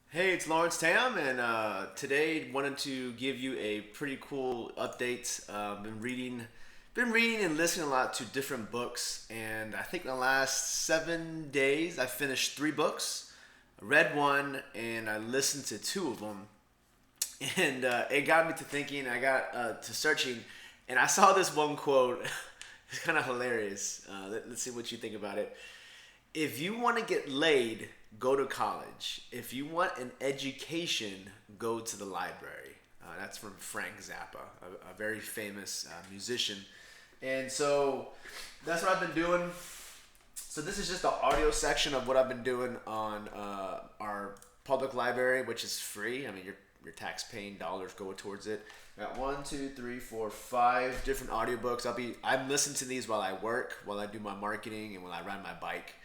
Hey, it's Lawrence Tam, and today wanted to give you a pretty cool update. Been reading and listening a lot to different books, and I think in the last 7 days I finished three books. I read one, and I listened to two of them, and it got me to thinking. I got to searching, and I saw this one quote. It's kind of hilarious. Let's see what you think about it. If you want to get laid, go to college. If you want an education, go to the library. That's from Frank Zappa, a very famous musician. And so that's what I've been doing. So this is just the audio section of what I've been doing on our public library, which is free. I mean, your tax-paying dollars go towards it. Got one, two, three, four, five different audiobooks. I'm listening to these while I work, while I do my marketing, and while I ride my bike,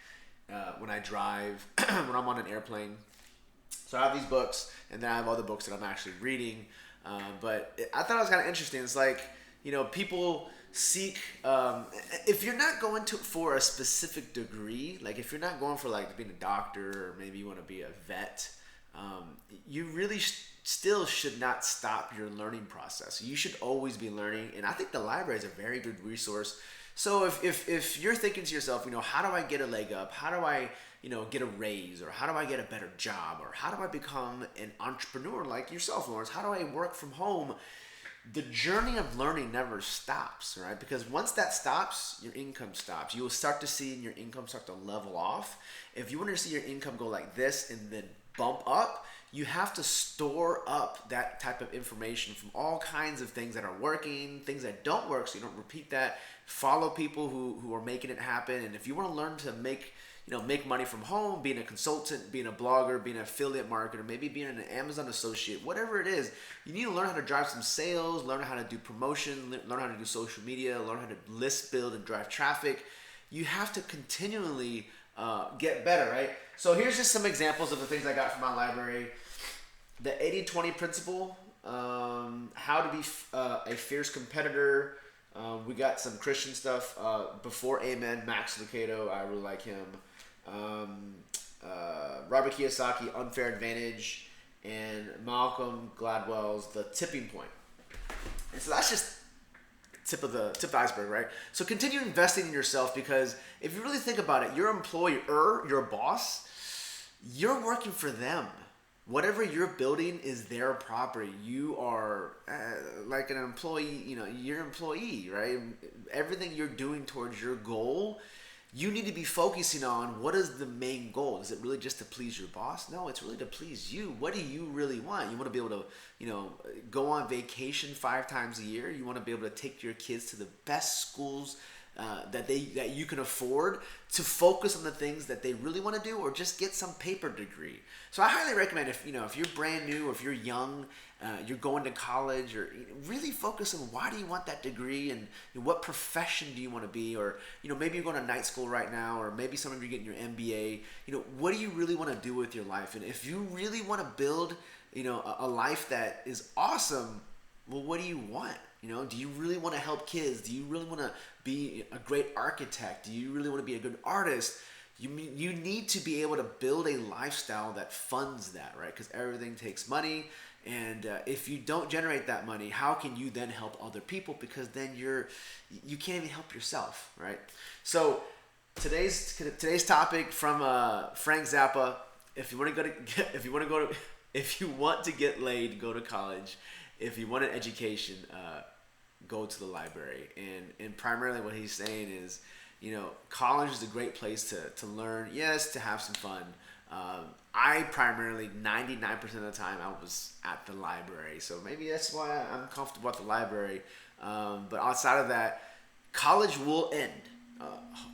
when I drive, when I'm on an airplane. So I have these books, and then I have other books that I'm actually reading. I thought it was kind of interesting. It's like, people seek, if you're not going to for a specific degree, like if you're not going for like being a doctor, or maybe you want to be a vet, you really still should not stop your learning process. You should always be learning, and I think the library is a very good resource. So if you're thinking to yourself, how do I get a leg up? How do I, get a raise? Or how do I get a better job? Or how do I become an entrepreneur like yourself, Lawrence? How do I work from home? The journey of learning never stops, right? Because once that stops, your income stops. You will start to see your income start to level off. If you want to see your income go like this and then bump up, you have to store up that type of information from all kinds of things that are working, things that don't work, so you don't repeat that. Follow people who are making it happen. And if you want to learn to make money from home, being a consultant, being a blogger, being an affiliate marketer, maybe being an Amazon associate, whatever it is, you need to learn how to drive some sales, learn how to do promotion, learn how to do social media, learn how to list build and drive traffic. You have to continually get better, right? So here's just some examples of the things I got from my library. The 80-20 principle, how to be a fierce competitor. We got some Christian stuff. Before Amen, Max Lucado, I really like him. Robert Kiyosaki, Unfair Advantage, and Malcolm Gladwell's The Tipping Point. And so that's just tip of the iceberg, right? So continue investing in yourself, because if you really think about it, your employer, your boss, you're working for them. Whatever you're building is their property. You are like an employee, you're an employee, right? Everything you're doing towards your goal, you need to be focusing on what is the main goal. Is it really just to please your boss? No, it's really to please you. What do you really want? You want to be able to, go on vacation 5 times a year. You want to be able to take your kids to the best schools that you can afford, to focus on the things that they really want to do, or just get some paper degree. So I highly recommend, if you're brand new, or if you're young, you're going to college, or really focus on why do you want that degree, and what profession do you want to be, or maybe you're going to night school right now, or maybe some of you are getting your MBA. What do you really want to do with your life? And if you really want to build a life that is awesome, well, what do you want? Do you really want to help kids? Do you really want to be a great architect? Do you really want to be a good artist? You need to be able to build a lifestyle that funds that, right? Because everything takes money, and if you don't generate that money, how can you then help other people? Because then you can't even help yourself, right? So today's topic from Frank Zappa. If you want to get laid, go to college. If you want an education, go to the library. And primarily what he's saying is, college is a great place to learn. Yes, to have some fun. I primarily, 99% of the time, I was at the library. So maybe that's why I'm comfortable at the library. But outside of that, college will end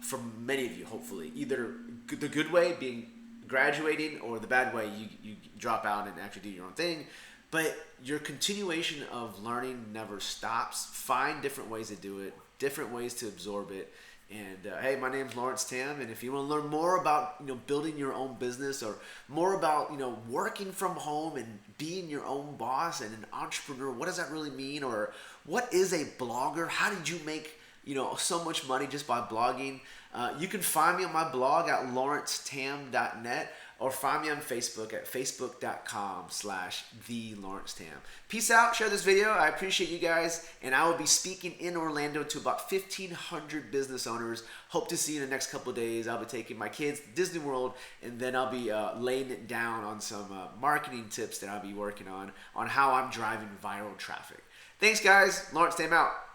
for many of you, hopefully. Either the good way, being graduating, or the bad way, you drop out and actually do your own thing. But your continuation of learning never stops. Find different ways to do it, different ways to absorb it. And hey, my name's Lawrence Tam, and if you want to learn more about building your own business, or more about working from home and being your own boss and an entrepreneur, what does that really mean? Or what is a blogger? How did you make so much money just by blogging? You can find me on my blog at lawrencetam.net. or find me on Facebook at facebook.com/TheLawrenceTam. Peace out. Share this video. I appreciate you guys. And I will be speaking in Orlando to about 1,500 business owners. Hope to see you in the next couple of days. I'll be taking my kids to Disney World, and then I'll be laying it down on some marketing tips that I'll be working on how I'm driving viral traffic. Thanks, guys. Lawrence Tam out.